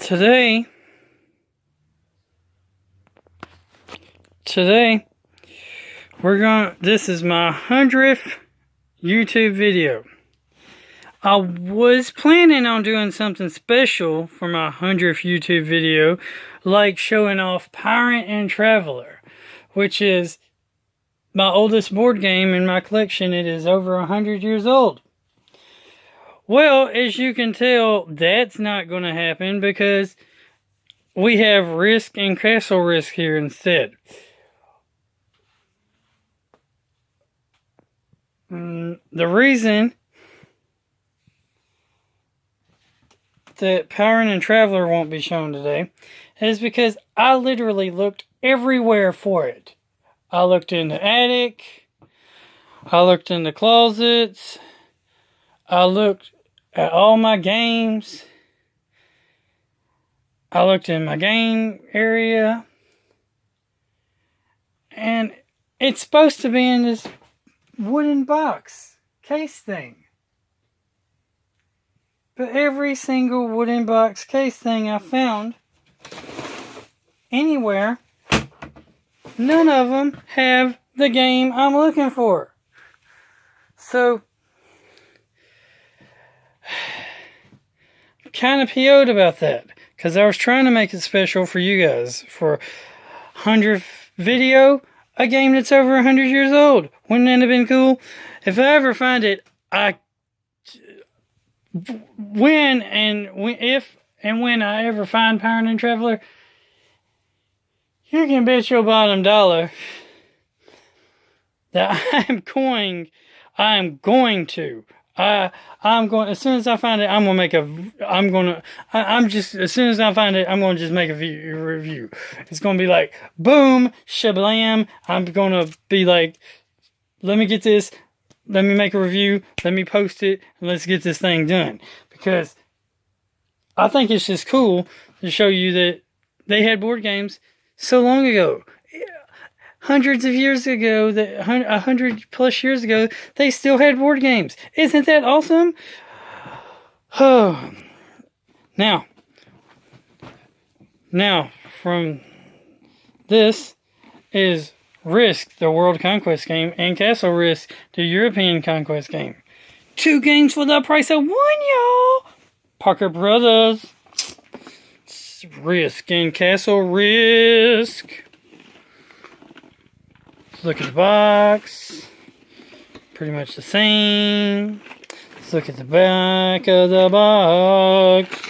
Today, this is my 100th YouTube video. I was planning on doing something special for my 100th YouTube video, like showing off Pirate and Traveler, which is my oldest board game in my collection. It is over 100 years old. Well, as you can tell, that's not going to happen because we have Risk and Castle Risk here instead. The reason that Pirate and Traveler won't be shown today is because I literally looked everywhere for it. I looked in the attic, I looked in the closets, I looked at all my games, I looked in my game area, and it's supposed to be in this wooden box case thing. But every single wooden box case thing I found anywhere, none of them have the game I'm looking for. So, I'm kind of PO'd about that, because I was trying to make it special for you guys for 100th video, a game that's over 100 years old. Wouldn't that have been cool? If I ever find it, when I ever find Pirate and Traveler, you can bet your bottom dollar that as soon as I find it, as soon as I find it, I'm going to just make a review. It's going to be like, boom, shablam. I'm going to be like, let me get this, let me make a review, let me post it, and let's get this thing done. Because I think it's just cool to show you that they had board games so long ago. Hundreds of years ago, 100 plus years ago, they still had board games. Isn't that awesome? Oh. Now, from this is Risk, the World Conquest game, and Castle Risk, the European Conquest game. 2 games for the price of 1, y'all! Parker Brothers. Risk and Castle Risk. Let's look at the box. Pretty much the same. Let's look at the back of the box.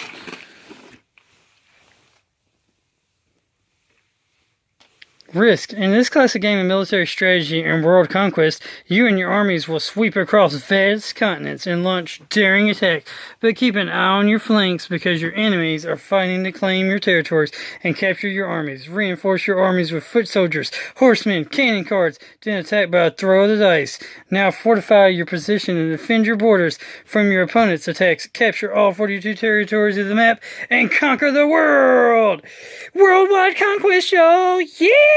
Risk. In this classic game of military strategy and world conquest, you and your armies will sweep across vast continents and launch daring attack, but keep an eye on your flanks because your enemies are fighting to claim your territories and capture your armies. Reinforce your armies with foot soldiers, horsemen, cannon cards, then attack by a throw of the dice. Now fortify your position and defend your borders from your opponent's attacks. Capture all 42 territories of the map and conquer the world! Worldwide conquest, y'all! Yeah!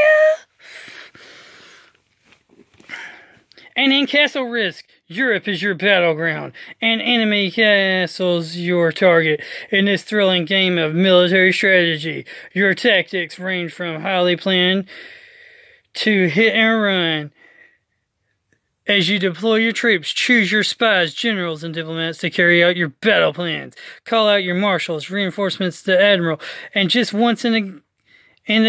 And in Castle Risk, Europe is your battleground, and enemy castles your target. In this thrilling game of military strategy, your tactics range from highly planned to hit and run. As you deploy your troops, choose your spies, generals, and diplomats to carry out your battle plans. Call out your marshals, reinforcements to admiral, and just once in the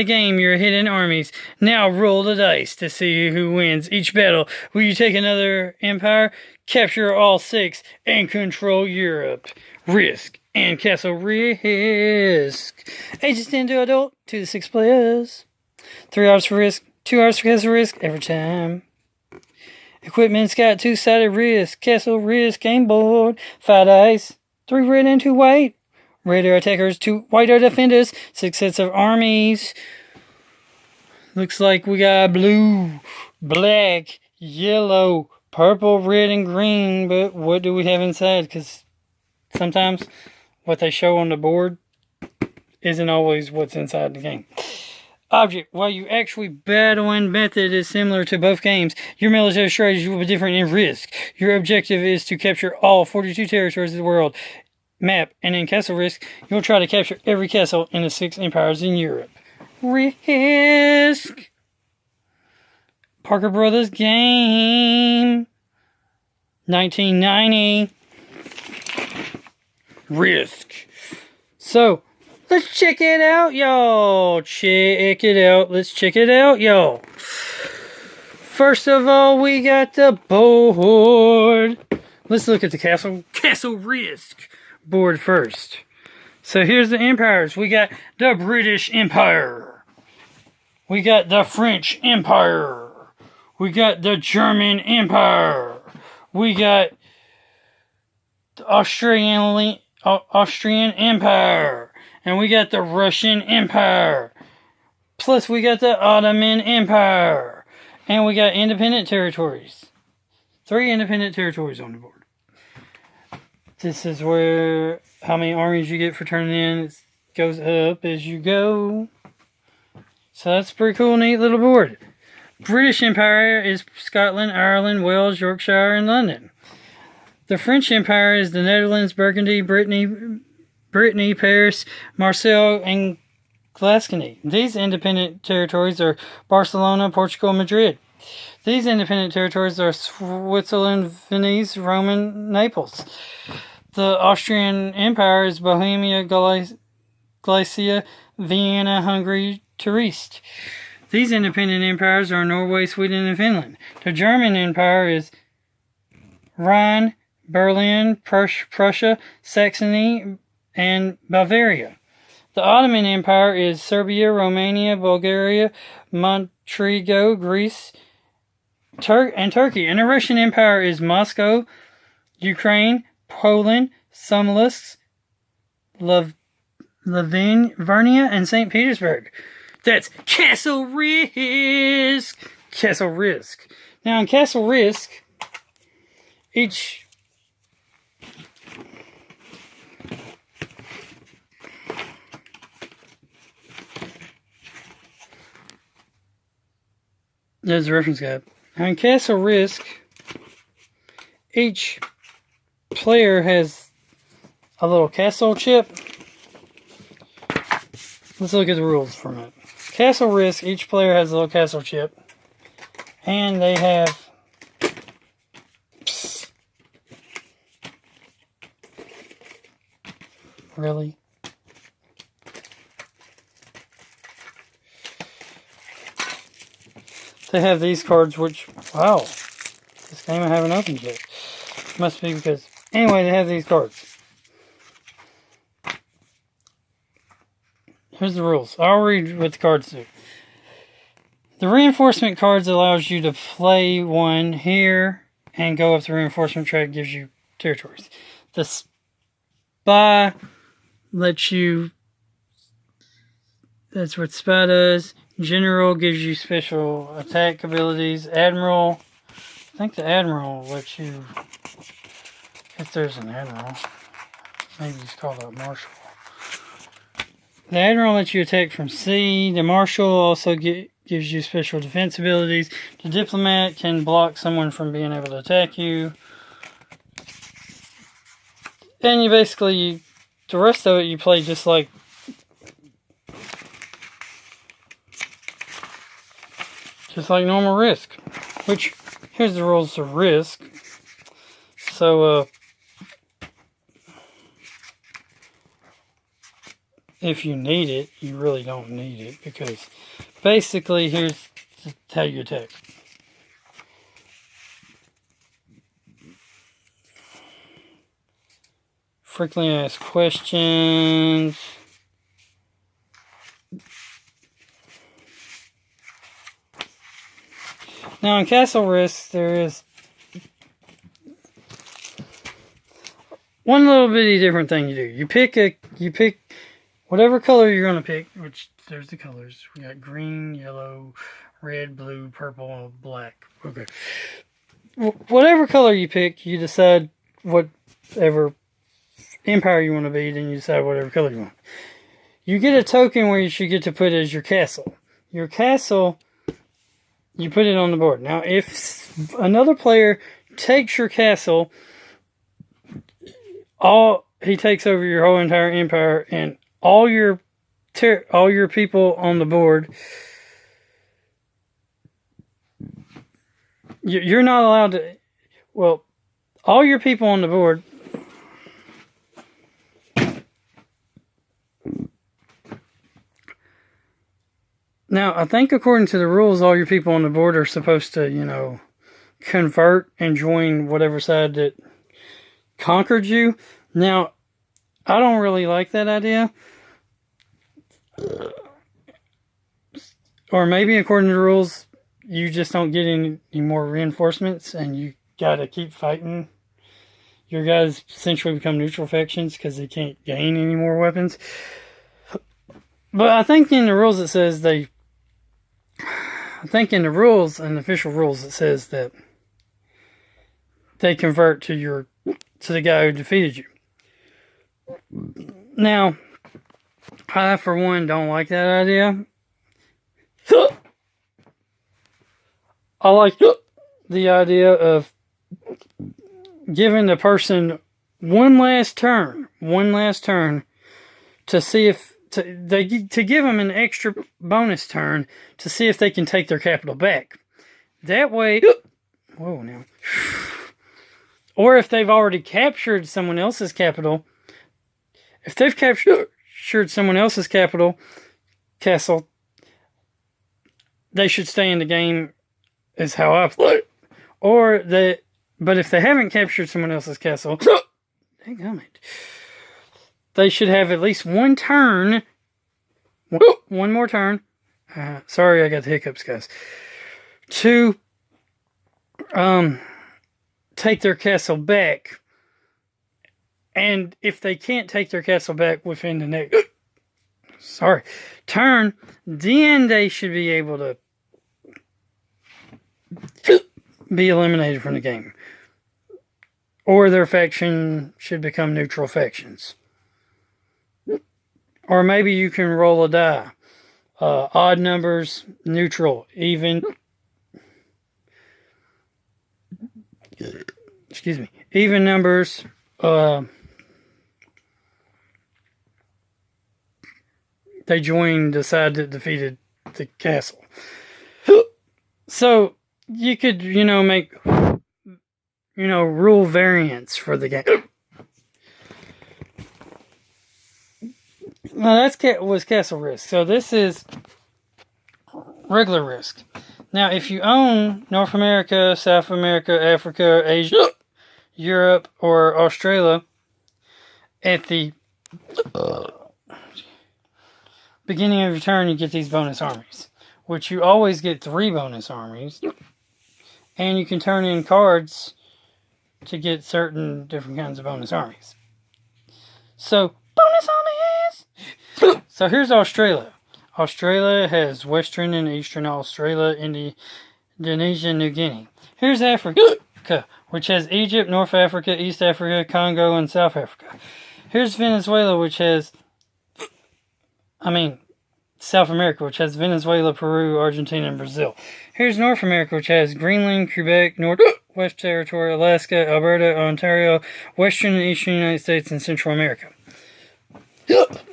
game, your hidden armies. Now roll the dice to see who wins each battle. Will you take another empire, capture all 6, and control Europe? Risk and Castle Risk. Ages 10 to adult, 2 to 6 players. 3 hours for Risk, 2 hours for Castle Risk every time. Equipment's got 2-sided Risk, Castle Risk game board, 5 dice, 3 red and 2 white. Red are attackers, 2 white are defenders, 6 sets of armies. Looks like we got blue, black, yellow, purple, red, and green. But what do we have inside? Because sometimes what they show on the board isn't always what's inside the game. Object. While your actually battling method is similar to both games, your military strategy will be different in Risk. Your objective is to capture all 42 territories of the world. map, and in Castle Risk, you'll try to capture every castle in the 6 empires in Europe. Risk! Parker Brothers game. 1990. Risk. So, let's check it out, y'all. Check it out. Let's check it out, y'all. First of all, we got the board. Let's look at the Castle Risk board first. So here's the empires. We got the British Empire. We got the French Empire. We got the German Empire. We got the Austrian Empire. And we got the Russian Empire. Plus we got the Ottoman Empire. And we got independent territories. 3 independent territories on the board. This is where how many armies you get for turning in. It goes up as you go. So that's a pretty cool, neat little board. British Empire is Scotland, Ireland, Wales, Yorkshire, and London. The French Empire is the Netherlands, Burgundy, Brittany, Paris, Marseille, and Gascony. These independent territories are Barcelona, Portugal, Madrid. These independent territories are Switzerland, Venice, Rome, and Naples. The Austrian Empire is Bohemia, Galicia, Vienna, Hungary, Trieste. These independent empires are Norway, Sweden, and Finland. The German Empire is Rhine, Berlin, Prussia, Saxony, and Bavaria. The Ottoman Empire is Serbia, Romania, Bulgaria, Montenegro, Greece, and Turkey. And the Russian Empire is Moscow, Ukraine, Poland, Smolensk, Livonia, and St. Petersburg. That's Castle Risk. Castle Risk. Now in Castle Risk, each there's a reference guide. Now in Castle Risk, each player has a little castle chip. Let's look at the rules for a minute. Castle Risk, each player has a little castle chip. And they have really? They have these cards which, wow, this game I haven't opened yet. Must be because, anyway, they have these cards. Here's the rules. I'll read what the cards do. The reinforcement cards allows you to play one here and go up the reinforcement track, gives you territories. The spy lets you, that's what spy does. General gives you special attack abilities. Admiral, I think the Admiral lets you, if there's an Admiral, maybe it's called a Marshal. The Admiral lets you attack from sea. The Marshal also gives you special defense abilities. The Diplomat can block someone from being able to attack you. And you basically, the rest of it you play just like normal Risk. Which, here's the rules of Risk. So, if you need it, you really don't need it, because basically here's how you attack. Frequently asked questions. Now in Castle Risk, there is one little bitty different thing you do. You pick whatever color you're going to pick, which there's the colors. We got green, yellow, red, blue, purple, and black. Okay. Whatever color you pick, you decide whatever empire you want to be, then you decide whatever color you want. You get a token where you should get to put as your castle. Your castle, you put it on the board. Now, if another player takes your castle, he takes over your whole entire empire, and all your people on the board, you're not allowed to. Well, all your people on the board. Now, I think according to the rules, all your people on the board are supposed to, convert and join whatever side that conquered you. Now, I don't really like that idea. Or maybe according to the rules, you just don't get any more reinforcements and you gotta keep fighting. Your guys essentially become neutral factions because they can't gain any more weapons. But I think in the rules it says in the rules and official rules it says that they convert to the guy who defeated you. Now, I for one don't like that idea. I like the idea of giving the person one last turn to see if to give them an extra bonus turn to see if they can take their capital back. That way, whoa now. Or if they've already captured someone else's capital, if they've captured someone else's castle, they should stay in the game, is how I play. But if they haven't captured someone else's castle, they should have at least one turn, one more turn. Sorry, I got the hiccups, guys. To take their castle back. And if they can't take their castle back within the next turn, then they should be able to be eliminated from the game. Or their faction should become neutral factions. Or maybe you can roll a die. Odd numbers, neutral, even. Excuse me. Even numbers. They joined the side that defeated the castle. So you could, make, rule variants for the game. Now that was Castle Risk. So this is regular Risk. Now if you own North America, South America, Africa, Asia, Europe, or Australia, at the beginning of your turn you get these bonus armies, which you always get 3 bonus armies, and you can turn in cards to get certain different kinds of bonus armies. So, bonus armies! So here's Australia. Australia has Western and Eastern Australia, Indonesia, and New Guinea. Here's Africa, which has Egypt, North Africa, East Africa, Congo, and South Africa. Here's Venezuela, which has... South America, which has Venezuela, Peru, Argentina, and Brazil. Here's North America, which has Greenland, Quebec, Northwest Territory, Alaska, Alberta, Ontario, Western and Eastern United States, and Central America.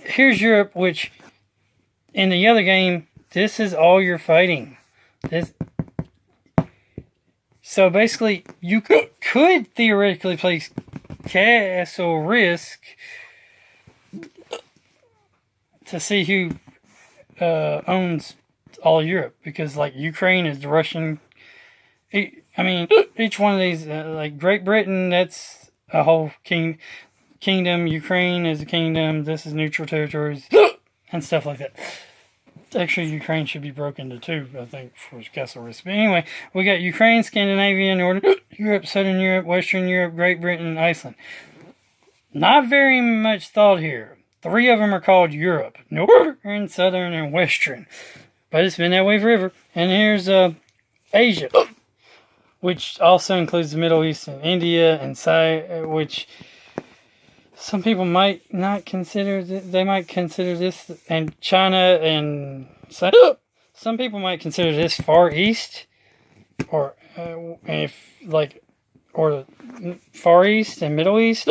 Here's Europe, which, in the other game, this is all you're fighting. So basically, you could theoretically play Castle Risk to see who owns all Europe, because Ukraine is the Russian. Each one of these, Great Britain, that's a whole kingdom. Ukraine is a kingdom. This is neutral territories and stuff like that. Actually, Ukraine should be broken into 2, I think, for Castle Risk. But anyway, we got Ukraine, Scandinavia, Northern Europe, Southern Europe, Western Europe, Great Britain, and Iceland. Not very much thought here. 3 of them are called Europe. Northern, Southern, and Western. But it's been that way forever. And here's Asia, which also includes the Middle East and India and which some people might not consider. They might consider this, and China and some people might consider this Far East, or Far East and Middle East.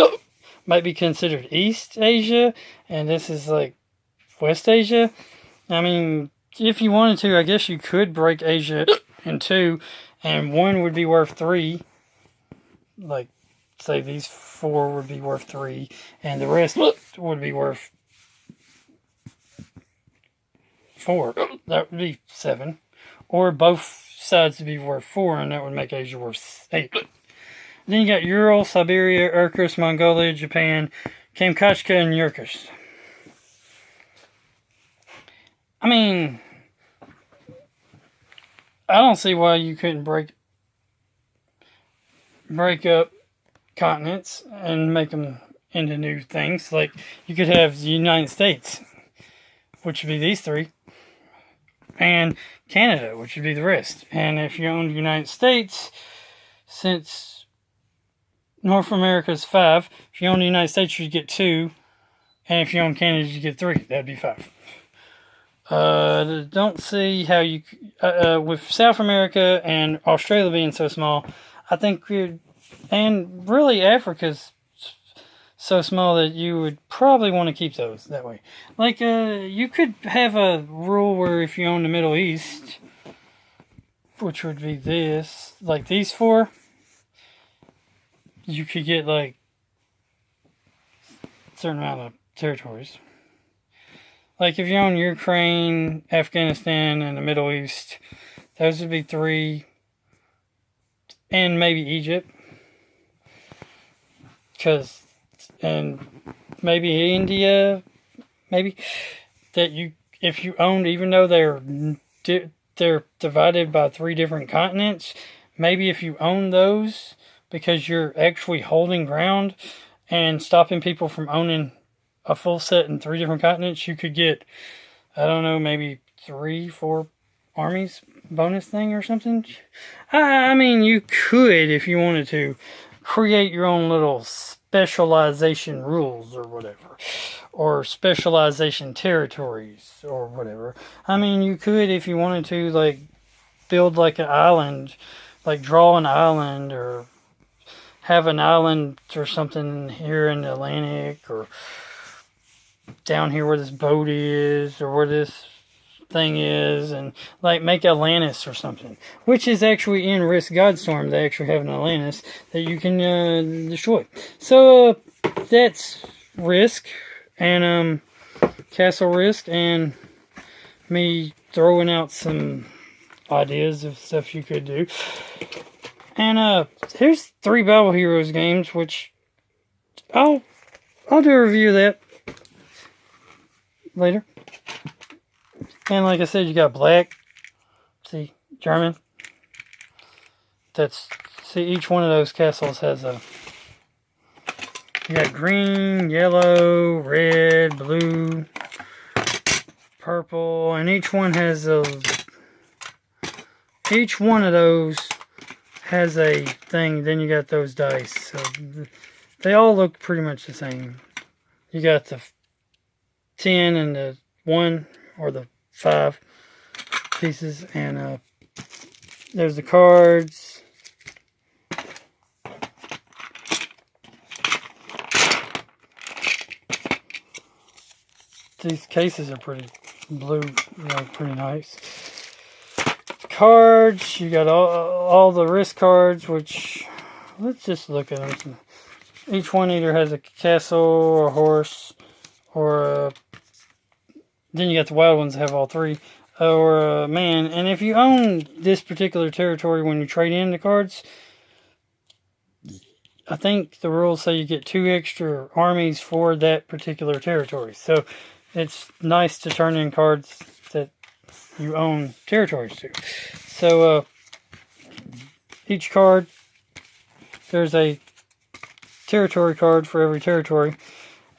might be considered East Asia, and this is like West Asia. I mean, if you wanted to, I guess you could break Asia in two, and one would be worth 3. Like, say these 4 would be worth 3, and the rest would be worth 4. That would be 7. Or both sides would be worth 4, and that would make Asia worth 8. Then you got Ural, Siberia, Irkutsk, Mongolia, Japan, Kamchatka, and Yurkish. I mean, I don't see why you couldn't break up continents and make them into new things. Like, you could have the United States, which would be these 3, and Canada, which would be the rest. And if you own the United States, since North America's 5, if you own the United States, you'd get 2, and if you own Canada, you'd get 3. That'd be 5. Don't see how you, with South America and Australia being so small, I think and really Africa's so small that you would probably want to keep those that way. Like, you could have a rule where if you own the Middle East, which would be this, like these 4, you could get like a certain amount of territories. Like if you own Ukraine, Afghanistan, and the Middle East, those would be 3, and maybe Egypt, and maybe India, maybe that if you owned, even though they're divided by 3 different continents, maybe if you own those, because you're actually holding ground and stopping people from owning a full set in 3 different continents, you could get, I don't know, maybe 3-4 armies bonus thing or something. I mean, you could, if you wanted to, create your own little specialization rules or whatever, or specialization territories or whatever. I mean, you could, if you wanted to, like, build like an island, like draw an island, or have an island or something here in the Atlantic, or down here where this boat is, or where this thing is, and like make Atlantis or something, which is actually in Risk Godstorm. They actually have an Atlantis that you can destroy. So that's Risk, and Castle Risk, and me throwing out some ideas of stuff you could do. And here's 3 Bible Heroes games, which I'll do a review of that later. And like I said, you got black, see, German. See, each one of those castles has you got green, yellow, red, blue, purple, and each one of those has a thing. Then you got those dice, so they all look pretty much the same. You got the 10 and the 1 or the 5 pieces, and there's the cards. These cases are pretty blue, pretty nice. Cards, you got all the Risk cards, which, let's just look at them. Each one either has a castle or a horse, or then you got the wild ones that have all 3, or a man. And if you own this particular territory when you trade in the cards, I think the rules say you get 2 extra armies for that particular territory. So it's nice to turn in cards that you own territories to. So each card, there's a territory card for every territory,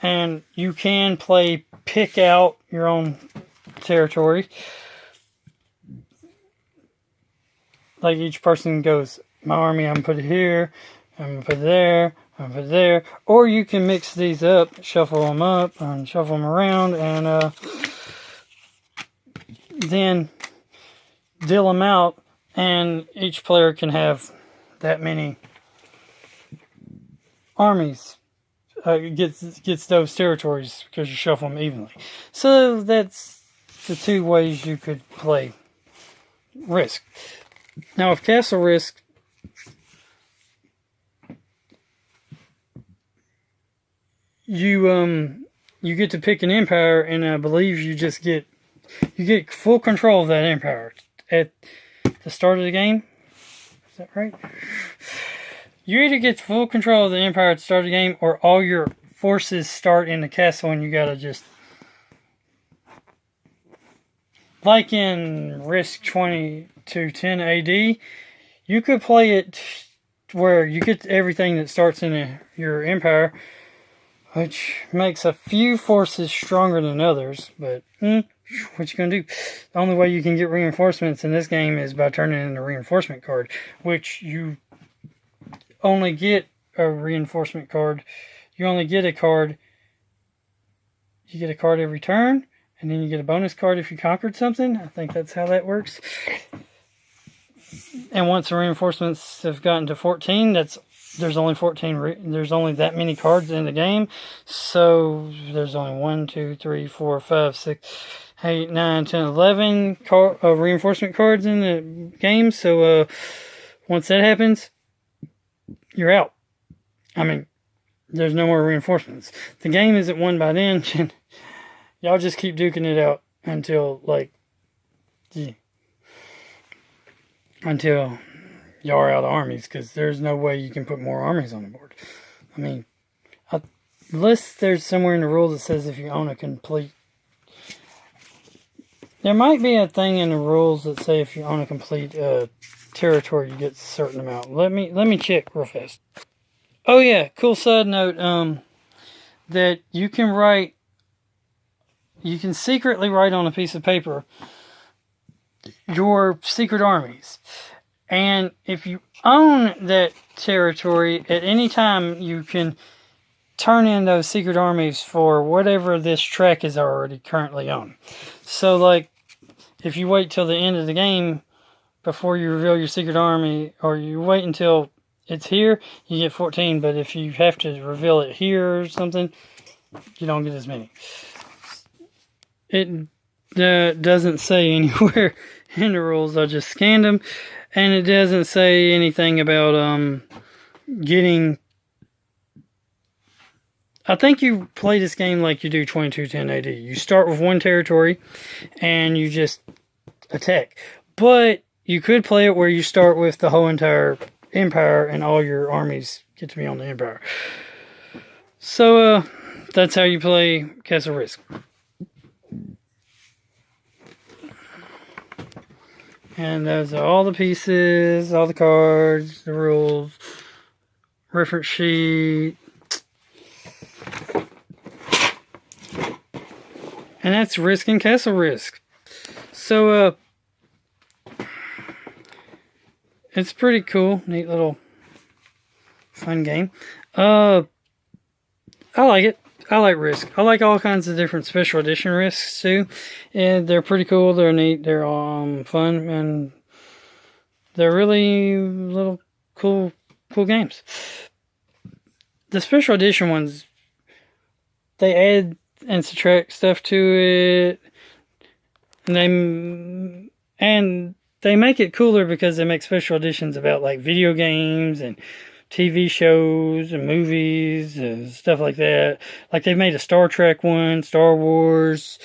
and you can pick out your own territory. Like each person goes, my army, I'm gonna put it here, I'm gonna put it there, I'm gonna put it there. Or you can mix these up, shuffle them up, and shuffle them around, and then deal them out, and each player can have that many armies gets those territories because you shuffle them evenly. So that's the two ways you could play Risk. Now, with Castle Risk, you get to pick an empire, and I believe you get full control of that empire at the start of the game. Is that right? You either get full control of the empire at the start of the game, or all your forces start in the castle, and you gotta just, like in Risk 2210 AD, you could play it where you get everything that starts in your empire, which makes a few forces stronger than others, but what you gonna do? The only way you can get reinforcements in this game is by turning in a reinforcement card, which you only get a reinforcement card. You only get a card. You get a card every turn, and then you get a bonus card if you conquered something. I think that's how that works. And once the reinforcements have gotten to 14, there's only 14. There's only that many cards in the game, so there's only 1, 2, 3, 4, 5, 6, 8, 9, 10, 11 reinforcement cards in the game. So once that happens, you're out. I mean, there's no more reinforcements. The game isn't won by then. Y'all just keep duking it out until until y'all are out of armies, because there's no way you can put more armies on the board. I mean, unless there's somewhere in the rules that says if you own a complete... There might be a thing in the rules that say if you own a complete territory, you get a certain amount. Let me check real fast. Oh yeah, cool side note, that you can secretly write on a piece of paper your secret armies. And if you own that territory, at any time you can turn in those secret armies for whatever this track is already currently on. So like, if you wait till the end of the game before you reveal your secret army, or you wait until it's here, you get 14, but if you have to reveal it here or something, you don't get as many. It doesn't say anywhere in the rules. I just scanned them, and it doesn't say anything about getting... I think you play this game like you do 2210 AD. You start with one territory, and you just attack. But you could play it where you start with the whole entire empire, and all your armies get to be on the empire. So, that's how you play Castle Risk. And those are all the pieces, all the cards, the rules, reference sheet. And that's Risk and Castle Risk. So, it's pretty cool. Neat little fun game. I like it. I like Risk. I like all kinds of different special edition Risks too. And they're pretty cool. They're neat. They're fun. And they're really little cool games. The special edition ones, they add and subtract stuff to it. And they make it cooler because they make special editions about like video games and TV shows and movies and stuff like that. Like they've made a Star Trek one, Star Wars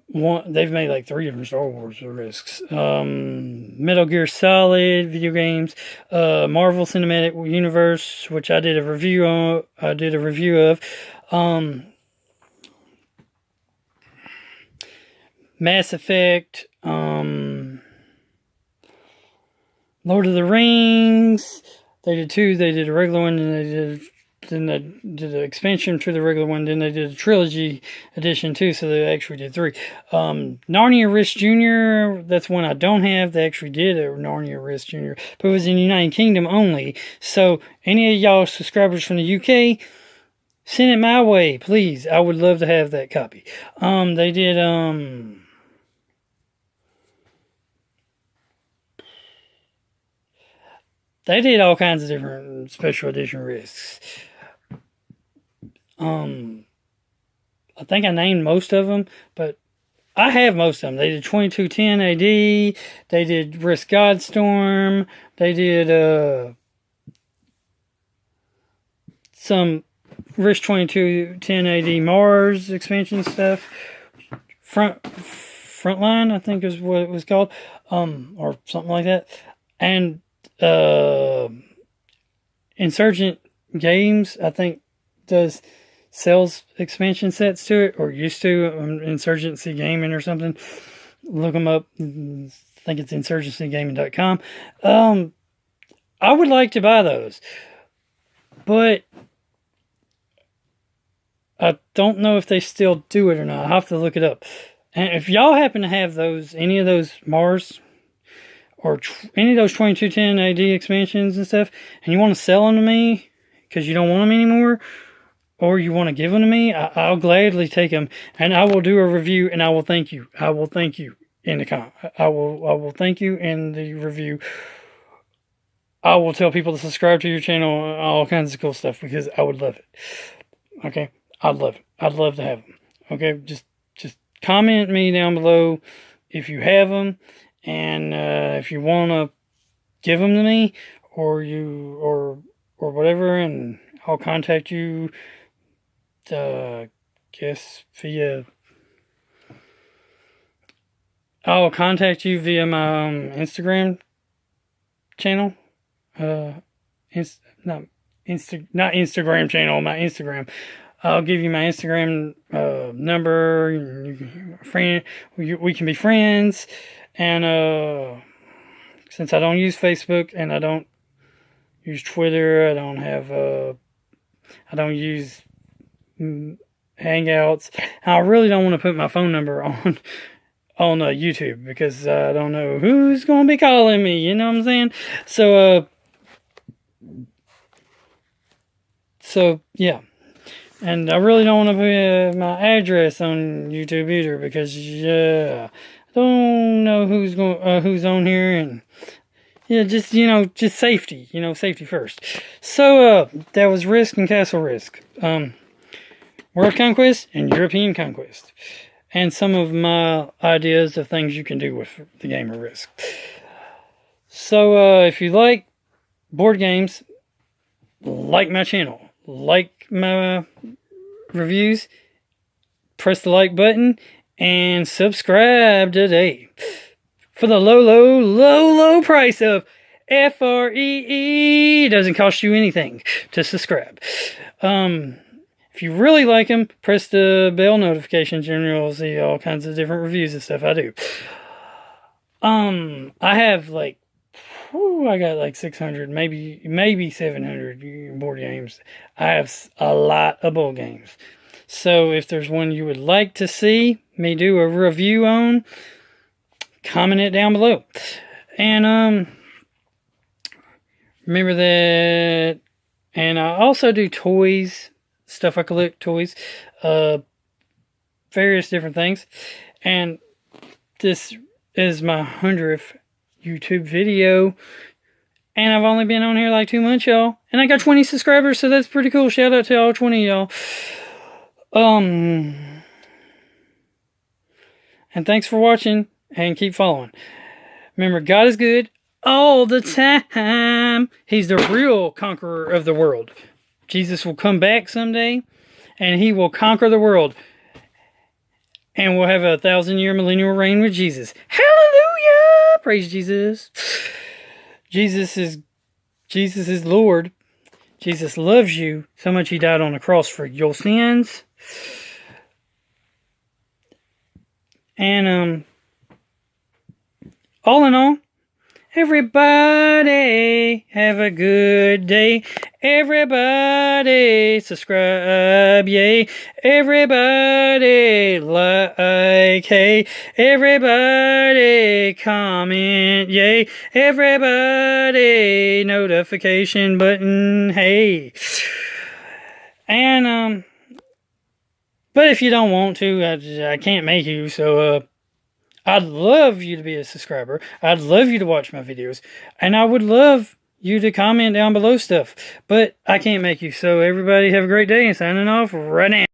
one. They've made like 3 different Star Wars Risks. Metal Gear Solid video games, Marvel Cinematic Universe, which I did a review on. Mass Effect, Lord of the Rings. They did 2. They did a regular one, and they did an expansion to the regular one. Then they did a trilogy edition too. So they actually did 3. Narnia Risk Jr. That's one I don't have. They actually did a Narnia Risk Jr., but it was in the United Kingdom only. So any of y'all subscribers from the UK, send it my way, please. I would love to have that copy. They did They did all kinds of different special edition Risks. I think I named most of them, but I have most of them. They did 2210 AD. They did Risk Godstorm. They did some Risk 2210 AD Mars expansion stuff. Frontline, I think is what it was called, or something like that. And Insurgent Games, I think, sells expansion sets to it, or used to. Insurgency Gaming or something. Look them up. I think it's insurgencygaming.com. I would like to buy those, but I don't know if they still do it or not. I'll have to look it up. And if y'all happen to have those, any of those Mars or any of those 2210 AD expansions and stuff, and you want to sell them to me because you don't want them anymore, or you want to give them to me, I'll gladly take them, and I will do a review, and I will thank you. I will thank you in the comment. I will thank you in the review. I will tell people to subscribe to your channel, all kinds of cool stuff, because I would love it. Okay, I'd love it. I'd love to have them. Okay, just comment me down below if you have them, and if you want to give them to me, or whatever, and I'll contact you. I'll contact you via my Instagram channel. Not Instagram channel, my Instagram. I'll give you my Instagram number. We can be friends. And since I don't use Facebook and I don't use Twitter, I don't use Hangouts. I really don't want to put my phone number on YouTube, because I don't know who's going to be calling me, you know what I'm saying? So yeah. And I really don't want to put my address on YouTube either, because I don't know who's on here, and just safety, safety first. So that was Risk and Castle Risk. World Conquest and European Conquest. And some of my ideas of things you can do with the game of Risk. So if you like board games, like my channel, like my reviews, press the like button, and subscribe today. For the low price of FREE. It doesn't cost you anything to subscribe. If you really like them, press the bell notifications, and you'll see all kinds of different reviews and stuff I do. I have I got like 600, maybe 700 board games. I have a lot of board games. So if there's one you would like to see me do a review on, comment it down below. And remember that. And I also do toys. Stuff I collect, toys, various different things. And this is my 100th YouTube video, and I've only been on here like 2 months, y'all, and I got 20 subscribers, so that's pretty cool. Shout out to all 20 y'all. And thanks for watching, and keep following. Remember, God is good all the time. He's the real conqueror of the world. Jesus will come back someday, and he will conquer the world. And we'll have a 1,000-year millennial reign with Jesus. Hallelujah! Praise Jesus. Jesus is Lord. Jesus loves you so much he died on the cross for your sins. And all in all, everybody have a good day. Everybody subscribe, yay. Everybody like, hey. Everybody comment, yay. Everybody notification button, hey. And but if you don't want to, I can't make you, so I'd love you to be a subscriber. I'd love you to watch my videos. And I would love you to comment down below stuff. But I can't make you. So everybody have a great day and signing off right now.